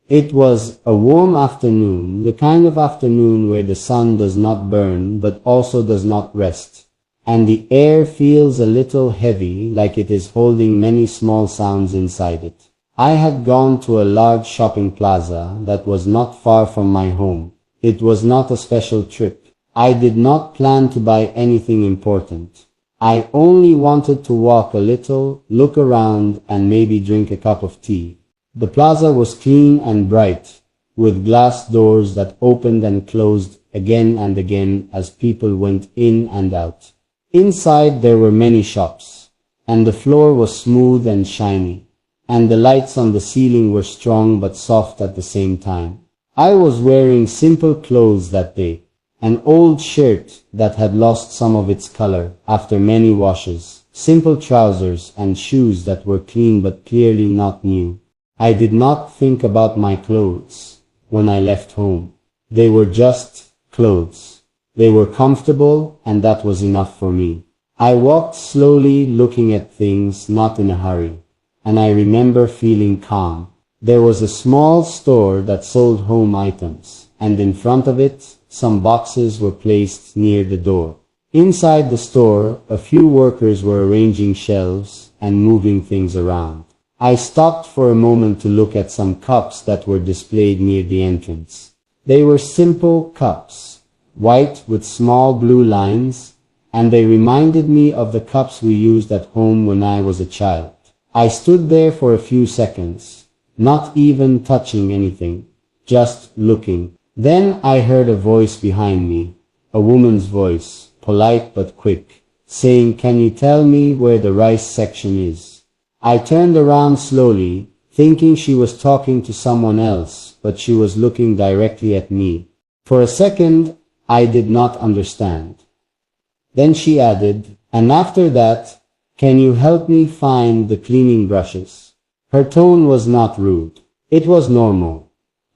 It was a warm afternoon, the kind of afternoon where the sun does not burn but also does not rest, and the air feels a little heavy, like it is holding many small sounds inside it. I had gone to a large shopping plaza that was not far from my home. It was not a special trip. I did not plan to buy anything important. I only wanted to walk a little, look around, and maybe drink a cup of tea. The plaza was clean and bright, with glass doors that opened and closed again and again as people went in and out. Inside there were many shops, and the floor was smooth and shiny, and the lights on the ceiling were strong but soft at the same time. I was wearing simple clothes that day, an old shirt that had lost some of its color after many washes, simple trousers and shoes that were clean but clearly not new. I did not think about my clothes when I left home. They were just clothes. They were comfortable, and that was enough for me. I walked slowly, looking at things, not in a hurry, and I remember feeling calm. There was a small store that sold home items, and in front of it, some boxes were placed near the door. Inside the store, a few workers were arranging shelves and moving things around. I stopped for a moment to look at some cups that were displayed near the entrance. They were simple cups, white with small blue lines, and they reminded me of the cups we used at home when I was a child. I stood there for a few seconds, not even touching anything, just looking. Then I heard a voice behind me, a woman's voice, polite but quick, saying, "Can you tell me where the rice section is?" I turned around slowly, thinking she was talking to someone else, but she was looking directly at me. For a second, I did not understand. Then she added, "And after that, can you help me find the cleaning brushes?" Her tone was not rude. It was normal,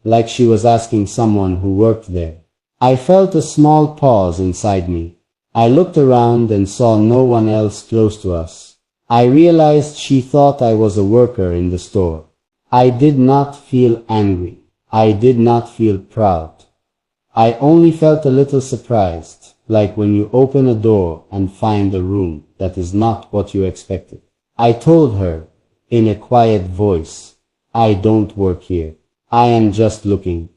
like she was asking someone who worked there. I felt a small pause inside me. I looked around and saw no one else close to us. I realized she thought I was a worker in the store. I did not feel angry. I did not feel proud. I only felt a little surprised, like when you open a door and find a room that is not what you expected. I told her, in a quiet voice, "I don't work here. I am just looking."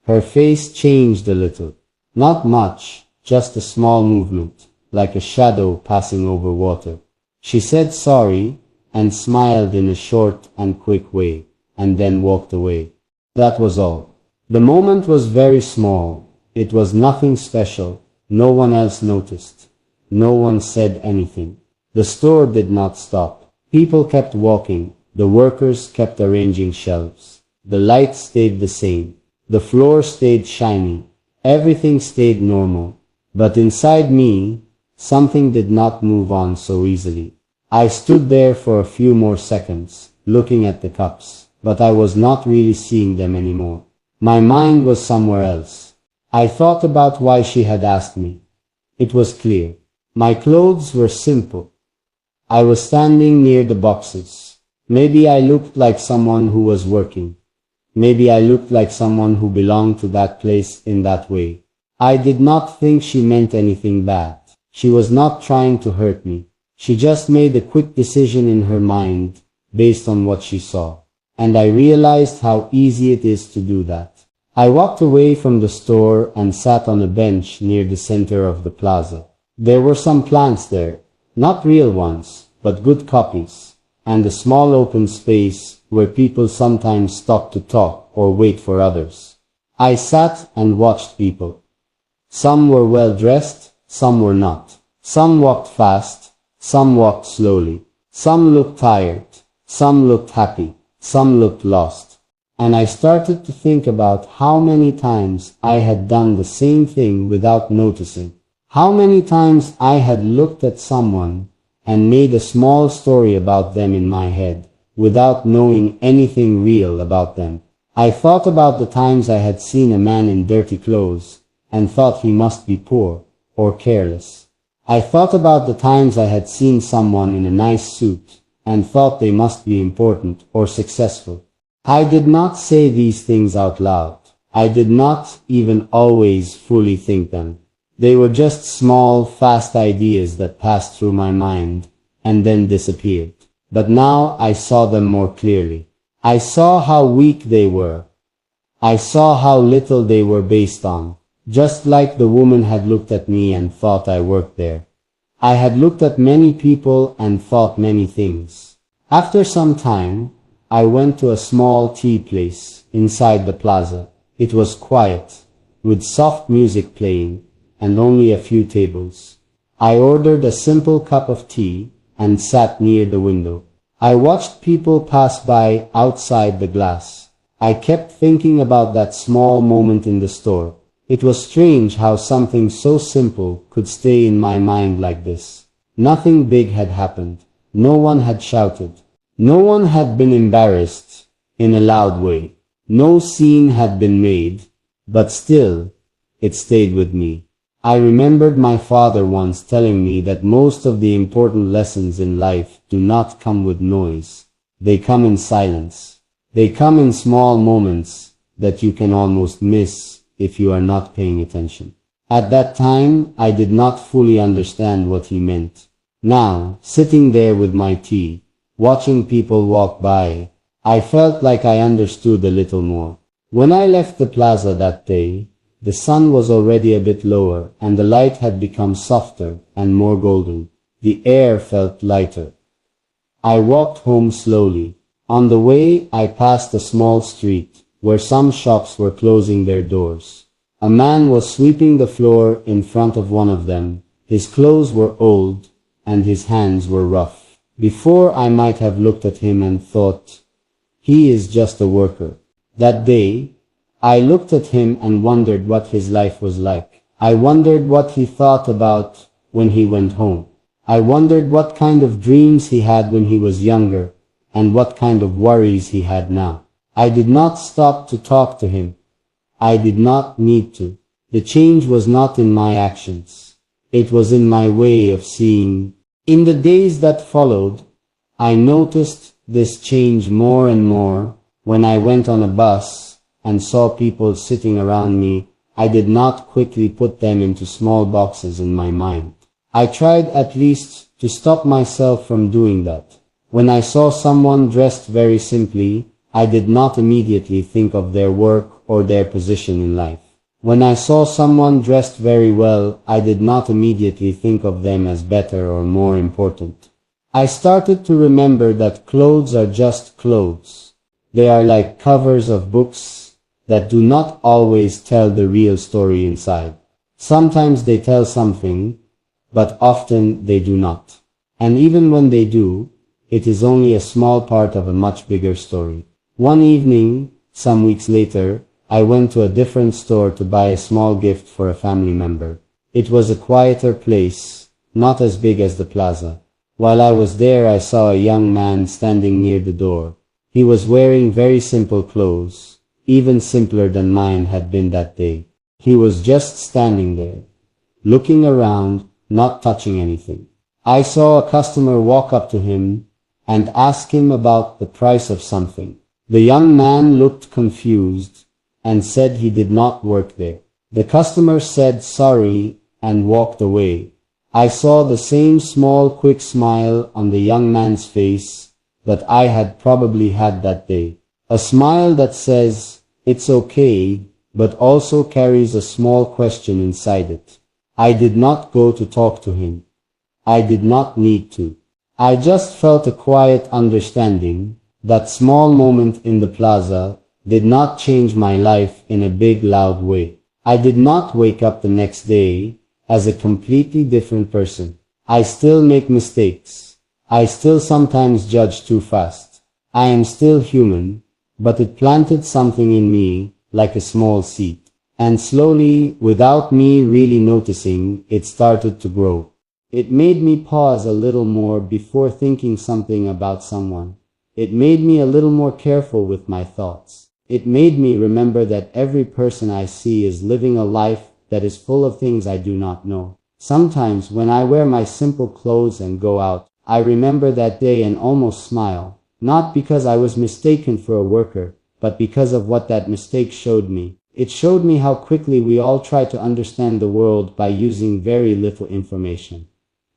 Her face changed a little. Not much, just a small movement, like a shadow passing over water. She said sorry and smiled in a short and quick way, and then walked away. That was all. The moment was very small. It was nothing special. No one else noticed. No one said anything. The store did not stop. People kept walking. The workers kept arranging shelves. The lights stayed the same. The floor stayed shiny. Everything stayed normal. But inside me, something did not move on so easily. I stood there for a few more seconds, looking at the cups, but I was not really seeing them anymore. My mind was somewhere else. I thought about why she had asked me. It was clear. My clothes were simple. I was standing near the boxes. Maybe I looked like someone who was working. Maybe I looked like someone who belonged to that place in that way. I did not think she meant anything bad. She was not trying to hurt me. She just made a quick decision in her mind based on what she saw. And I realized how easy it is to do that. I walked away from the store and sat on a bench near the center of the plaza. There were some plants there, not real ones, but good copies, and a small open space where people sometimes stop to talk or wait for others. I sat and watched people. Some were well dressed, some were not. Some walked fast, some walked slowly. Some looked tired, some looked happy, some looked lost. And I started to think about how many times I had done the same thing without noticing. How many times I had looked at someone and made a small story about them in my head, without knowing anything real about them. I thought about the times I had seen a man in dirty clothes and thought he must be poor or careless. I thought about the times I had seen someone in a nice suit and thought they must be important or successful. I did not say these things out loud. I did not even always fully think them. They were just small, fast ideas that passed through my mind and then disappeared. But now I saw them more clearly. I saw how weak they were. I saw how little they were based on. Just like the woman had looked at me and thought I worked there. I had looked at many people and thought many things. After some time, I went to a small tea place inside the plaza. It was quiet, with soft music playing, and only a few tables. I ordered a simple cup of tea and sat near the window. I watched people pass by outside the glass. I kept thinking about that small moment in the store. It was strange how something so simple could stay in my mind like this. Nothing big had happened. No one had shouted. No one had been embarrassed in a loud way. No scene had been made, but still, it stayed with me. I remembered my father once telling me that most of the important lessons in life do not come with noise. They come in silence. They come in small moments that you can almost miss if you are not paying attention. At that time, I did not fully understand what he meant. Now, sitting there with my tea, watching people walk by, I felt like I understood a little more. When I left the plaza that day, the sun was already a bit lower and the light had become softer and more golden. The air felt lighter. I walked home slowly. On the way, I passed a small street where some shops were closing their doors. A man was sweeping the floor in front of one of them. His clothes were old and his hands were rough. Before I might have looked at him and thought, he is just a worker. That day, I looked at him and wondered what his life was like. I wondered what he thought about when he went home. I wondered what kind of dreams he had when he was younger and what kind of worries he had now. I did not stop to talk to him. I did not need to. The change was not in my actions. It was in my way of seeing. In the days that followed, I noticed this change more and more. When I went on a bus and saw people sitting around me, I did not quickly put them into small boxes in my mind. I tried at least to stop myself from doing that. When I saw someone dressed very simply, I did not immediately think of their work or their position in life. When I saw someone dressed very well, I did not immediately think of them as better or more important. I started to remember that clothes are just clothes. They are like covers of books that do not always tell the real story inside. Sometimes they tell something, but often they do not. And even when they do, it is only a small part of a much bigger story. One evening, some weeks later, I went to a different store to buy a small gift for a family member. It was a quieter place, not as big as the plaza. While I was there, I saw a young man standing near the door. He was wearing very simple clothes, even simpler than mine had been that day. He was just standing there, looking around, not touching anything. I saw a customer walk up to him and ask him about the price of something. The young man looked confused and said he did not work there. The customer said sorry and walked away. I saw the same small quick smile on the young man's face that I had probably had that day. A smile that says, it's okay, but also carries a small question inside it. I did not go to talk to him. I did not need to. I just felt a quiet understanding. That small moment in the plaza did not change my life in a big loud way. I did not wake up the next day as a completely different person. I still make mistakes. I still sometimes judge too fast. I am still human, but it planted something in me like a small seed. And slowly, without me really noticing, it started to grow. It made me pause a little more before thinking something about someone. It made me a little more careful with my thoughts. It made me remember that every person I see is living a life that is full of things I do not know. Sometimes when I wear my simple clothes and go out, I remember that day and almost smile. Not because I was mistaken for a worker, but because of what that mistake showed me. It showed me how quickly we all try to understand the world by using very little information.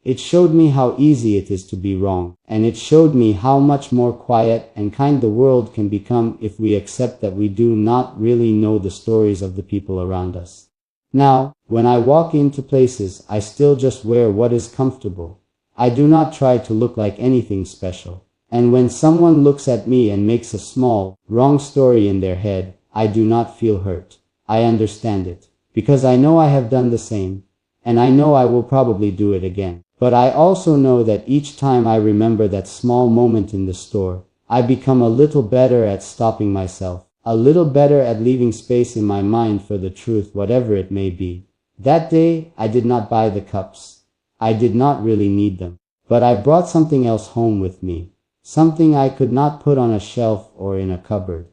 It showed me how easy it is to be wrong, and it showed me how much more quiet and kind the world can become if we accept that we do not really know the stories of the people around us. Now, when I walk into places, I still just wear what is comfortable. I do not try to look like anything special. And when someone looks at me and makes a small, wrong story in their head, I do not feel hurt. I understand it, because I know I have done the same, and I know I will probably do it again. But I also know that each time I remember that small moment in the store, I become a little better at stopping myself, a little better at leaving space in my mind for the truth, whatever it may be. That day, I did not buy the cups. I did not really need them, but I brought something else home with me. Something I could not put on a shelf or in a cupboard.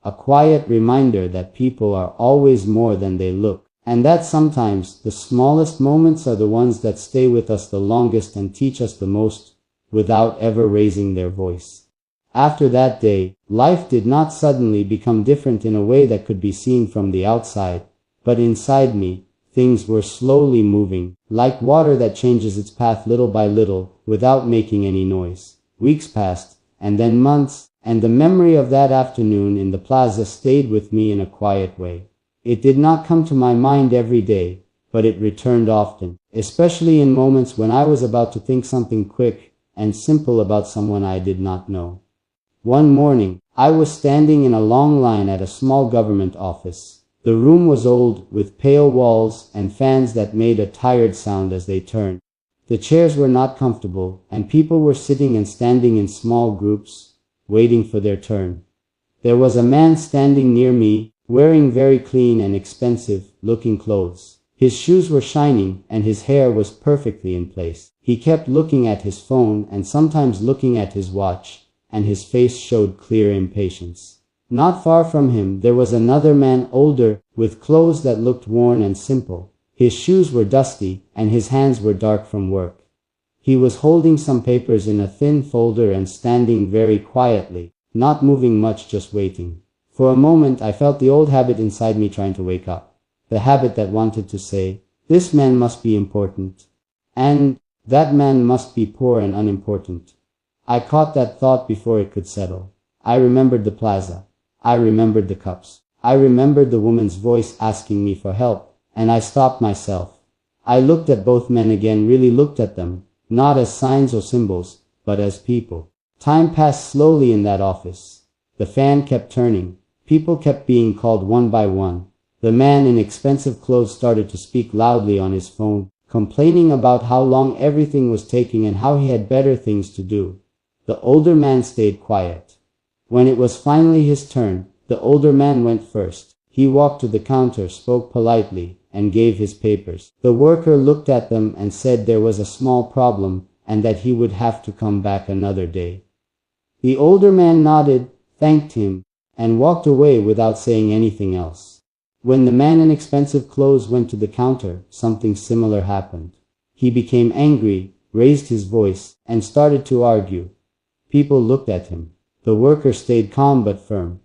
A quiet reminder that people are always more than they look, and that sometimes the smallest moments are the ones that stay with us the longest and teach us the most, without ever raising their voice. After that day, life did not suddenly become different in a way that could be seen from the outside, but inside me, things were slowly moving, like water that changes its path little by little, without making any noise. Weeks passed, and then months, and the memory of that afternoon in the plaza stayed with me in a quiet way. It did not come to my mind every day, but it returned often, especially in moments when I was about to think something quick and simple about someone I did not know. One morning, I was standing in a long line at a small government office. The room was old, with pale walls and fans that made a tired sound as they turned. The chairs were not comfortable, and people were sitting and standing in small groups, waiting for their turn. There was a man standing near me, wearing very clean and expensive-looking clothes. His shoes were shining, and his hair was perfectly in place. He kept looking at his phone and sometimes looking at his watch, and his face showed clear impatience. Not far from him there was another man, older, with clothes that looked worn and simple. His shoes were dusty, and his hands were dark from work. He was holding some papers in a thin folder and standing very quietly, not moving much, just waiting. For a moment I felt the old habit inside me trying to wake up. The habit that wanted to say, "This man must be important," and "That man must be poor and unimportant." I caught that thought before it could settle. I remembered the plaza. I remembered the cups. I remembered the woman's voice asking me for help. And I stopped myself. I looked at both men again, really looked at them, not as signs or symbols, but as people. Time passed slowly in that office. The fan kept turning. People kept being called one by one. The man in expensive clothes started to speak loudly on his phone, complaining about how long everything was taking and how he had better things to do. The older man stayed quiet. When it was finally his turn, the older man went first. He walked to the counter, spoke politely, and gave his papers. The worker looked at them and said there was a small problem and that he would have to come back another day. The older man nodded, thanked him, and walked away without saying anything else. When the man in expensive clothes went to the counter, something similar happened. He became angry, raised his voice, and started to argue. People looked at him. The worker stayed calm but firm.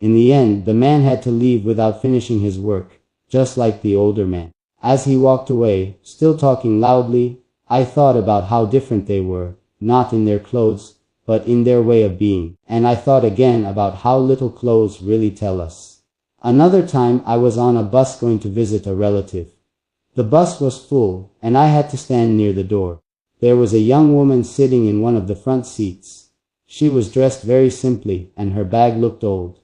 In the end, the man had to leave without finishing his work, just like the older man. As he walked away, still talking loudly, I thought about how different they were, not in their clothes, but in their way of being. And I thought again about how little clothes really tell us. Another time I was on a bus going to visit a relative. The bus was full, and I had to stand near the door. There was a young woman sitting in one of the front seats. She was dressed very simply, and her bag looked old.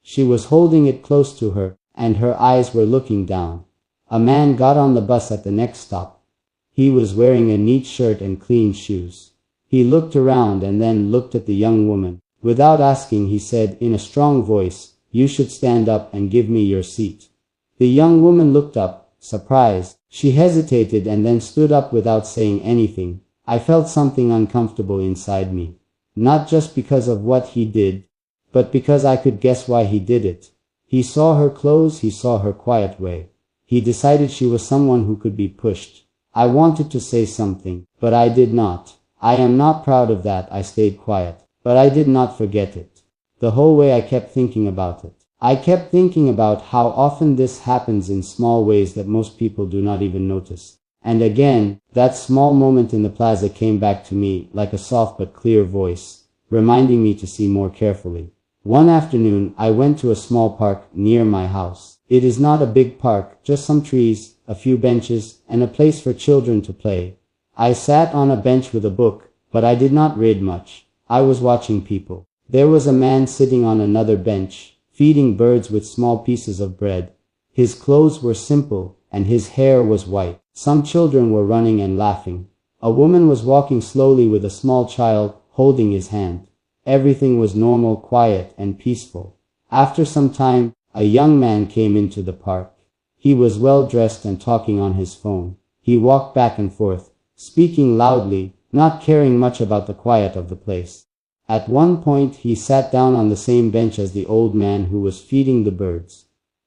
She was holding it close to her, and her eyes were looking down. A man got on the bus at the next stop. He was wearing a neat shirt and clean shoes. He looked around and then looked at the young woman. Without asking, he said in a strong voice, "You should stand up and give me your seat." The young woman looked up, surprised. She hesitated and then stood up without saying anything. I felt something uncomfortable inside me. Not just because of what he did, but because I could guess why he did it. He saw her clothes, he saw her quiet way. He decided she was someone who could be pushed. I wanted to say something, but I did not. I am not proud of that. I stayed quiet. But I did not forget it. The whole way I kept thinking about it. I kept thinking about how often this happens in small ways that most people do not even notice. And again, that small moment in the plaza came back to me like a soft but clear voice, reminding me to see more carefully. One afternoon, I went to a small park near my house. It is not a big park, just some trees, a few benches, and a place for children to play. I sat on a bench with a book, but I did not read much. I was watching people. There was a man sitting on another bench, feeding birds with small pieces of bread. His clothes were simple, and his hair was white. Some children were running and laughing. A woman was walking slowly with a small child, holding his hand. Everything was normal, quiet, and peaceful. After some time, a young man came into the park. He was well dressed and talking on his phone. He walked back and forth, speaking loudly, not caring much about the quiet of the place. At one point, he sat down on the same bench as the old man who was feeding the birds.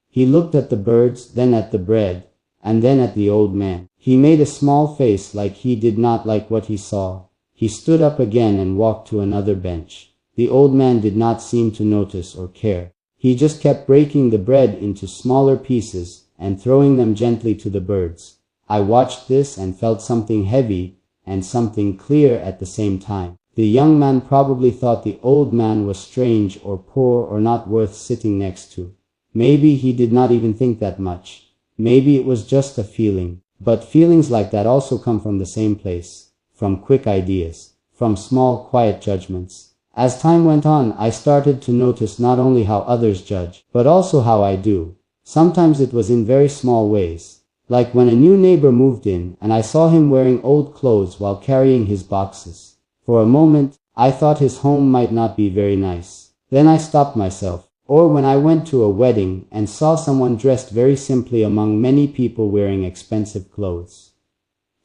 He looked at the birds, then at the bread, and then at the old man. He made a small face like he did not like what he saw. He stood up again and walked to another bench. The old man did not seem to notice or care. He just kept breaking the bread into smaller pieces and throwing them gently to the birds. I watched this and felt something heavy and something clear at the same time. The young man probably thought the old man was strange or poor or not worth sitting next to. Maybe he did not even think that much. Maybe it was just a feeling. But feelings like that also come from the same place. From quick ideas. From small, quiet judgments. As time went on, I started to notice not only how others judge, but also how I do. Sometimes it was in very small ways. Like when a new neighbor moved in, and I saw him wearing old clothes while carrying his boxes. For a moment, I thought his home might not be very nice. Then I stopped myself. Or when I went to a wedding and saw someone dressed very simply among many people wearing expensive clothes.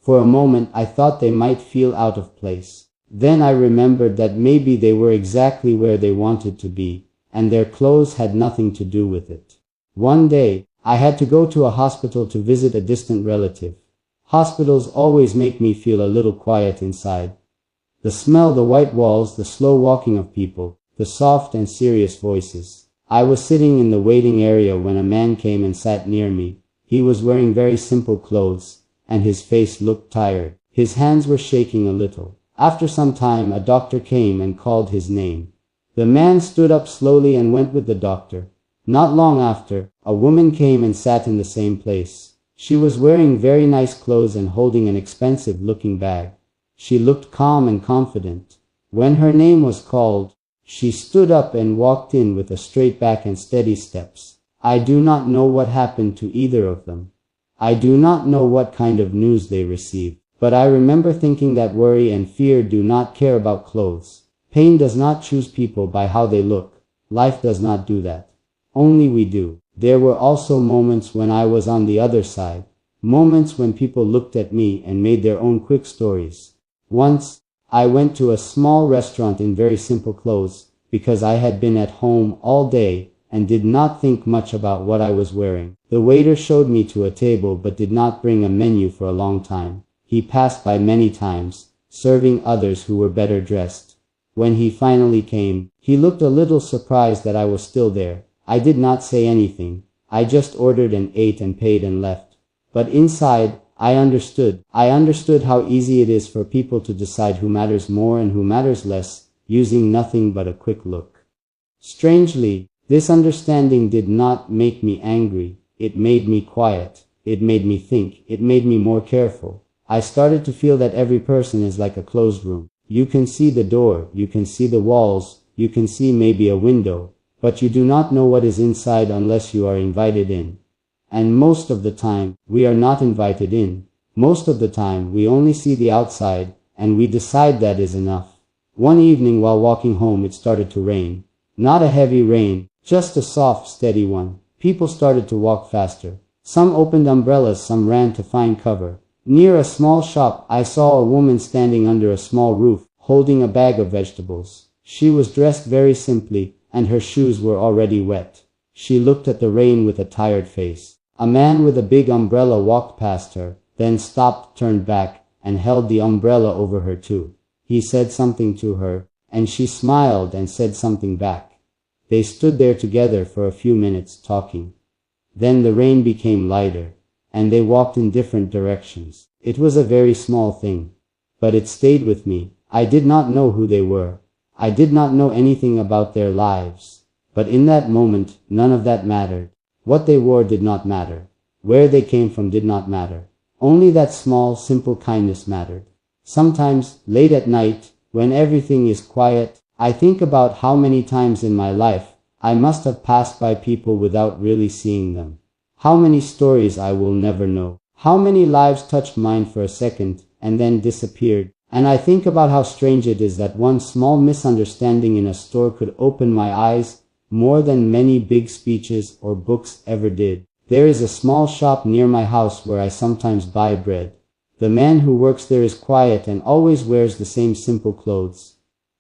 For a moment, I thought they might feel out of place. Then I remembered that maybe they were exactly where they wanted to be, and their clothes had nothing to do with it. One day, I had to go to a hospital to visit a distant relative. Hospitals always make me feel a little quiet inside. The smell, the white walls, the slow walking of people, the soft and serious voices. I was sitting in the waiting area when a man came and sat near me. He was wearing very simple clothes, and his face looked tired. His hands were shaking a little. After some time, a doctor came and called his name. The man stood up slowly and went with the doctor. Not long after, a woman came and sat in the same place. She was wearing very nice clothes and holding an expensive-looking bag. She looked calm and confident. When her name was called, she stood up and walked in with a straight back and steady steps. I do not know what happened to either of them. I do not know what kind of news they received. But I remember thinking that worry and fear do not care about clothes. Pain does not choose people by how they look. Life does not do that. Only we do. There were also moments when I was on the other side. Moments when people looked at me and made their own quick stories. Once, I went to a small restaurant in very simple clothes because I had been at home all day and did not think much about what I was wearing. The waiter showed me to a table but did not bring a menu for a long time. He passed by many times, serving others who were better dressed. When he finally came, he looked a little surprised that I was still there. I did not say anything. I just ordered and ate and paid and left. But inside, I understood. I understood how easy it is for people to decide who matters more and who matters less, using nothing but a quick look. Strangely, this understanding did not make me angry. It made me quiet. It made me think. It made me more careful. I started to feel that every person is like a closed room. You can see the door, you can see the walls, you can see maybe a window, but you do not know what is inside unless you are invited in. And most of the time, we are not invited in. Most of the time, we only see the outside, and we decide that is enough. One evening while walking home, it started to rain. Not a heavy rain, just a soft, steady one. People started to walk faster. Some opened umbrellas, some ran to find cover. Near a small shop, I saw a woman standing under a small roof, holding a bag of vegetables. She was dressed very simply, and her shoes were already wet. She looked at the rain with a tired face. A man with a big umbrella walked past her, then stopped, turned back, and held the umbrella over her too. He said something to her, And she smiled and said something back. They stood there together for a few minutes talking. Then the rain became lighter, and they walked in different directions. It was a very small thing, but it stayed with me. I did not know who they were. I did not know anything about their lives. But in that moment, none of that mattered. What they wore did not matter. Where they came from did not matter. Only that small, simple kindness mattered. Sometimes, late at night, when everything is quiet, I think about how many times in my life I must have passed by people without really seeing them. How many stories I will never know. How many lives touched mine for a second and then disappeared. And I think about how strange it is that one small misunderstanding in a store could open my eyes more than many big speeches or books ever did. There is a small shop near my house where I sometimes buy bread. The man who works there is quiet and always wears the same simple clothes.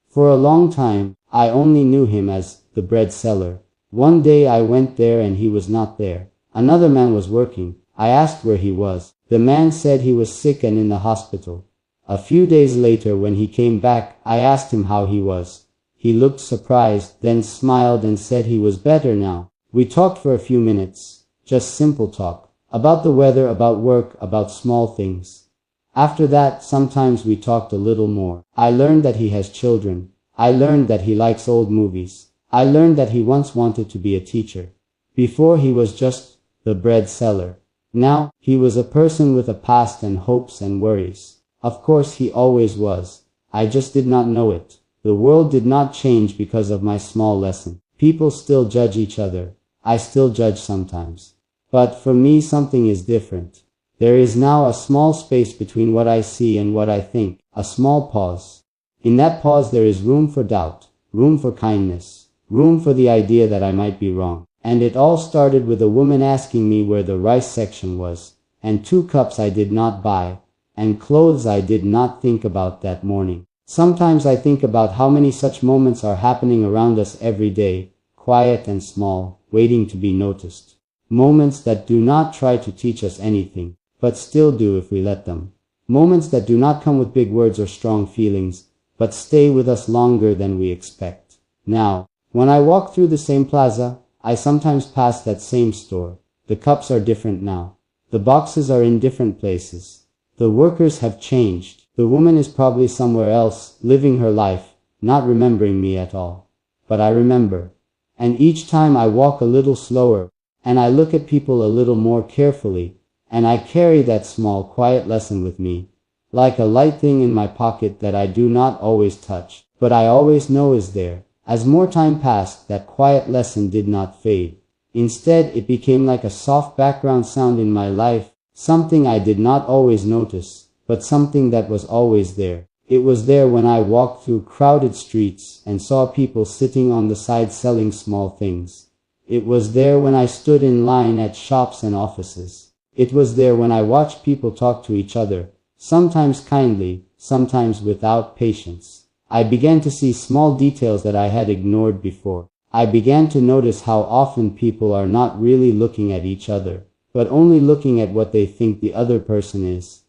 For a long time, I only knew him as the bread seller. One day I went there and he was not there. Another man was working. I asked where he was. The man said he was sick and in the hospital. A few days later, when he came back, I asked him how he was. He looked surprised, then smiled and said he was better now. We talked for a few minutes. Just simple talk. About the weather, about work, about small things. After that, sometimes we talked a little more. I learned that he has children. I learned that he likes old movies. I learned that he once wanted to be a teacher. Before he was just the bread seller. Now, he was a person with a past and hopes and worries. Of course he always was. I just did not know it. The world did not change because of my small lesson. People still judge each other. I still judge sometimes. But for me something is different. There is now a small space between what I see and what I think. A small pause. In that pause there is room for doubt. Room for kindness. Room for the idea that I might be wrong. And it all started with a woman asking me where the rice section was, and 2 cups I did not buy, and clothes I did not think about that morning. Sometimes I think about how many such moments are happening around us every day, quiet and small, waiting to be noticed. Moments that do not try to teach us anything, but still do if we let them. Moments that do not come with big words or strong feelings, but stay with us longer than we expect. Now, when I walk through the same plaza, I sometimes pass that same store. The cups are different now. The boxes are in different places. The workers have changed. The woman is probably somewhere else, living her life, not remembering me at all. But I remember. And each time I walk a little slower, and I look at people a little more carefully, and I carry that small, quiet lesson with me, like a light thing in my pocket that I do not always touch, but I always know is there. As more time passed, that quiet lesson did not fade. Instead, it became like a soft background sound in my life, something I did not always notice, but something that was always there. It was there when I walked through crowded streets and saw people sitting on the side selling small things. It was there when I stood in line at shops and offices. It was there when I watched people talk to each other, sometimes kindly, sometimes without patience. I began to see small details that I had ignored before. I began to notice how often people are not really looking at each other, but only looking at what they think the other person is.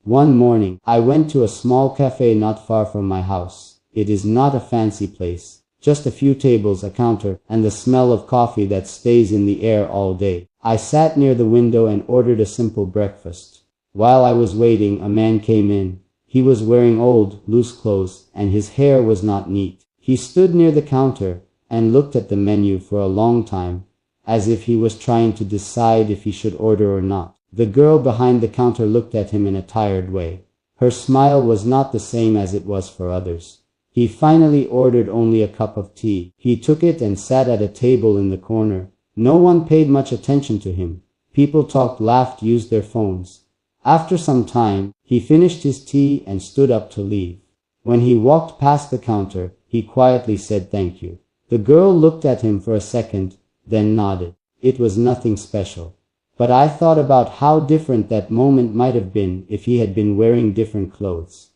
One morning, I went to a small cafe not far from my house. It is not a fancy place, just a few tables, a counter, and the smell of coffee that stays in the air all day. I sat near the window and ordered a simple breakfast. While I was waiting, a man came in. He was wearing old, loose clothes, and his hair was not neat. He stood near the counter and looked at the menu for a long time, as if he was trying to decide if he should order or not. The girl behind the counter looked at him in a tired way. Her smile was not the same as it was for others. He finally ordered only a cup of tea. He took it and sat at a table in the corner. No one paid much attention to him. People talked, laughed, used their phones. After some time, he finished his tea and stood up to leave. When he walked past the counter, he quietly said thank you. The girl looked at him for a second, then nodded. It was nothing special. But I thought about how different that moment might have been if he had been wearing different clothes.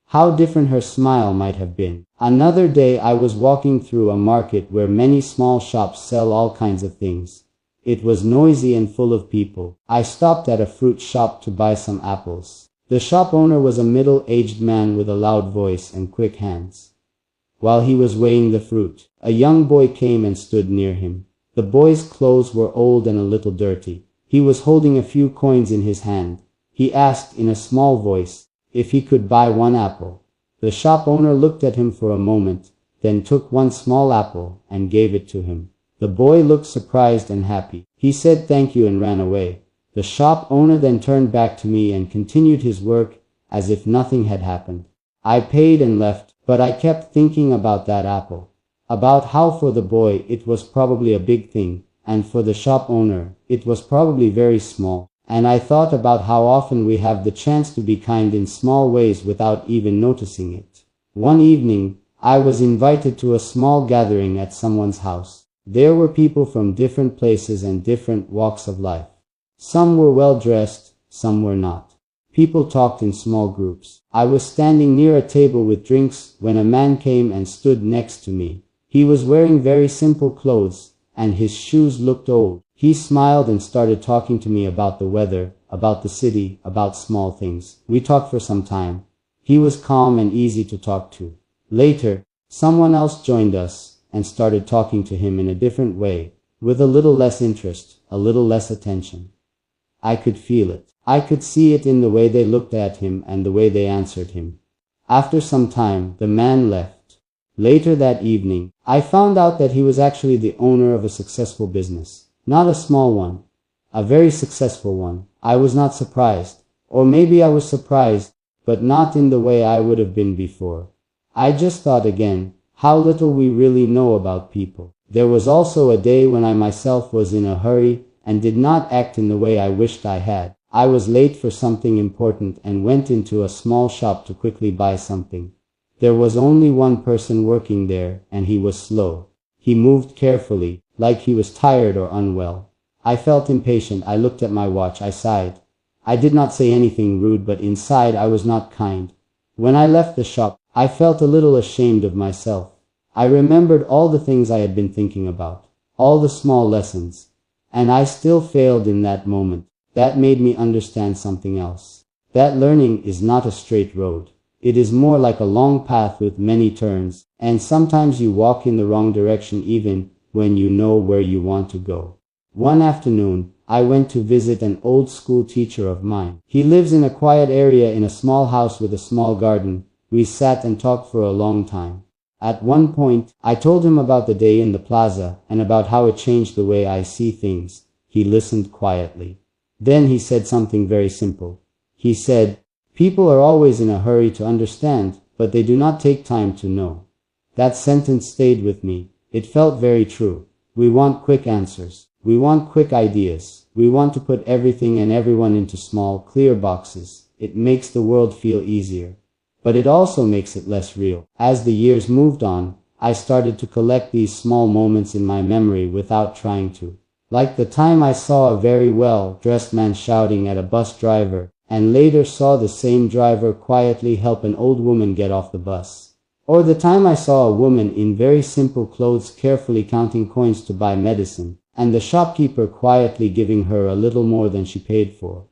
How different her smile might have been. Another day I was walking through a market where many small shops sell all kinds of things. It was noisy and full of people. I stopped at a fruit shop to buy some apples. The shop owner was a middle-aged man with a loud voice and quick hands. while he was weighing the fruit, a young boy came and stood near him. The boy's clothes were old and a little dirty. He was holding a few coins in his hand. He asked in a small voice if he could buy one apple. The shop owner looked at him for a moment, then took one small apple and gave it to him. The boy looked surprised and happy. He said thank you and ran away. The shop owner then turned back to me and continued his work as if nothing had happened. I paid and left, but I kept thinking about that apple. About how for the boy it was probably a big thing, and for the shop owner it was probably very small. And I thought about how often we have the chance to be kind in small ways without even noticing it. One evening, I was invited to a small gathering at someone's house. There were people from different places and different walks of life. Some were well dressed, some were not. People talked in small groups. I was standing near a table with drinks when a man came and stood next to me. He was wearing very simple clothes, and his shoes looked old. He smiled and started talking to me about the weather, about the city, about small things. We talked for some time. He was calm and easy to talk to. Later, someone else joined us and started talking to him in a different way, with a little less interest, a little less attention. I could feel it. I could see it in the way they looked at him and the way they answered him. After some time, the man left. Later that evening, I found out that he was actually the owner of a successful business. Not a small one, a very successful one. I was not surprised, or maybe I was surprised, but not in the way I would have been before. I just thought again, how little we really know about people. There was also a day when I myself was in a hurry and did not act in the way I wished I had. I was late for something important and went into a small shop to quickly buy something. There was only one person working there, and he was slow. He moved carefully, like he was tired or unwell. I felt impatient. I looked at my watch. I sighed. I did not say anything rude, but inside I was not kind. When I left the shop, I felt a little ashamed of myself. I remembered all the things I had been thinking about, all the small lessons, and I still failed in that moment. That made me understand something else. That learning is not a straight road. It is more like a long path with many turns, and sometimes you walk in the wrong direction even when you know where you want to go. One afternoon, I went to visit an old school teacher of mine. He lives in a quiet area in a small house with a small garden. We sat and talked for a long time. At one point, I told him about the day in the plaza and about how it changed the way I see things. He listened quietly. Then he said something very simple. He said, "People are always in a hurry to understand, but they do not take time to know." That sentence stayed with me. It felt very true. We want quick answers. We want quick ideas. We want to put everything and everyone into small, clear boxes. It makes the world feel easier. But it also makes it less real. As the years moved on, I started to collect these small moments in my memory without trying to. Like the time I saw a very well-dressed man shouting at a bus driver, and later saw the same driver quietly help an old woman get off the bus. Or the time I saw a woman in very simple clothes carefully counting coins to buy medicine, and the shopkeeper quietly giving her a little more than she paid for.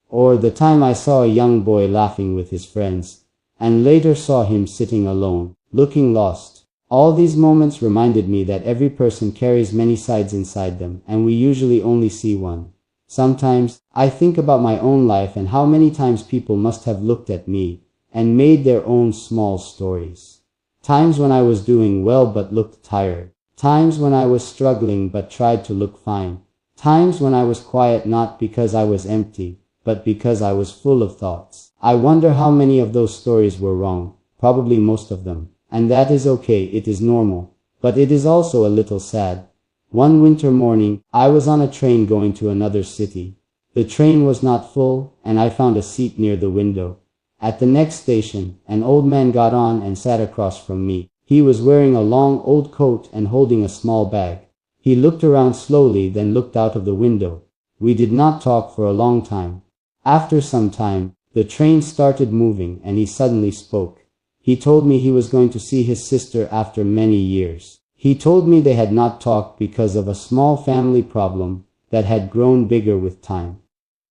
Or the time I saw a young boy laughing with his friends, and later saw him sitting alone, looking lost. All these moments reminded me that every person carries many sides inside them, and we usually only see one. Sometimes, I think about my own life and how many times people must have looked at me and made their own small stories. Times when I was doing well but looked tired. Times when I was struggling but tried to look fine. Times when I was quiet not because I was empty, but because I was full of thoughts. I wonder how many of those stories were wrong. Probably most of them. And that is okay, it is normal. But it is also a little sad. One winter morning, I was on a train going to another city. The train was not full, and I found a seat near the window. At the next station, an old man got on and sat across from me. He was wearing a long old coat and holding a small bag. He looked around slowly, then looked out of the window. We did not talk for a long time. After some time, the train started moving and he suddenly spoke. He told me he was going to see his sister after many years. He told me they had not talked because of a small family problem that had grown bigger with time.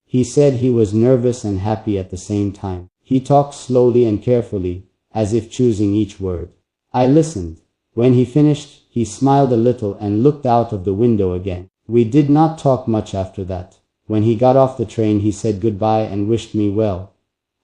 He said he was nervous and happy at the same time. He talked slowly and carefully, as if choosing each word. I listened. When he finished, he smiled a little and looked out of the window again. We did not talk much after that. When he got off the train, he said goodbye and wished me well.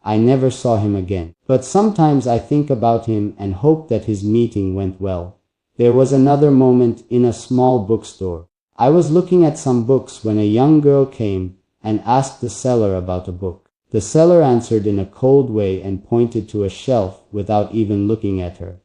I never saw him again. But sometimes I think about him and hope that his meeting went well. There was another moment in a small bookstore. I was looking at some books when a young girl came and asked the seller about a book. The seller answered in a cold way and pointed to a shelf without even looking at her.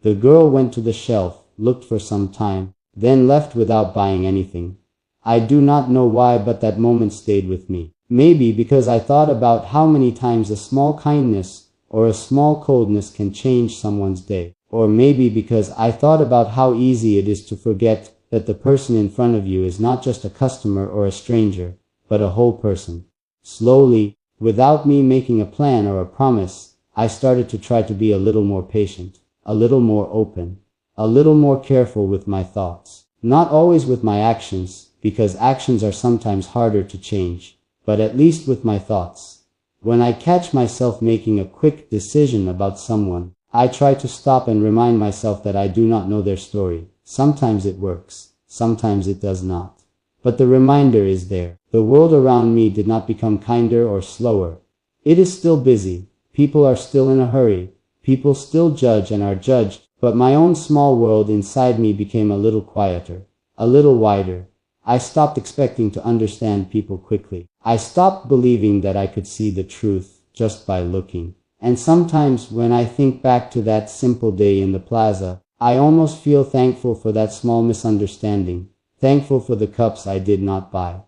The girl went to the shelf, looked for some time, then left without buying anything. I do not know why, but that moment stayed with me. Maybe because I thought about how many times a small kindness or a small coldness can change someone's day. Or maybe because I thought about how easy it is to forget that the person in front of you is not just a customer or a stranger, but a whole person. Slowly, without me making a plan or a promise, I started to try to be a little more patient, a little more open, a little more careful with my thoughts. Not always with my actions, because actions are sometimes harder to change, but at least with my thoughts. When I catch myself making a quick decision about someone, I try to stop and remind myself that I do not know their story. Sometimes it works, sometimes it does not. But the reminder is there. The world around me did not become kinder or slower. It is still busy. People are still in a hurry. People still judge and are judged. But my own small world inside me became a little quieter, a little wider. I stopped expecting to understand people quickly. I stopped believing that I could see the truth just by looking. And sometimes when I think back to that simple day in the plaza, I almost feel thankful for that small misunderstanding, thankful for the cups I did not buy,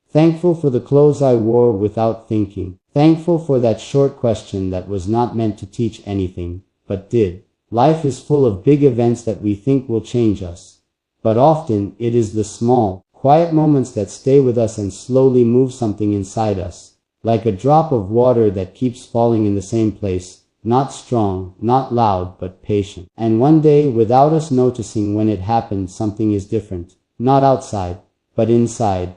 thankful for the clothes I wore without thinking, thankful for that short question that was not meant to teach anything, but did. Life is full of big events that we think will change us, but often it is the small, quiet moments that stay with us and slowly move something inside us, like a drop of water that keeps falling in the same place, not strong, not loud, but patient. And one day, without us noticing when it happened, something is different, not outside, but inside.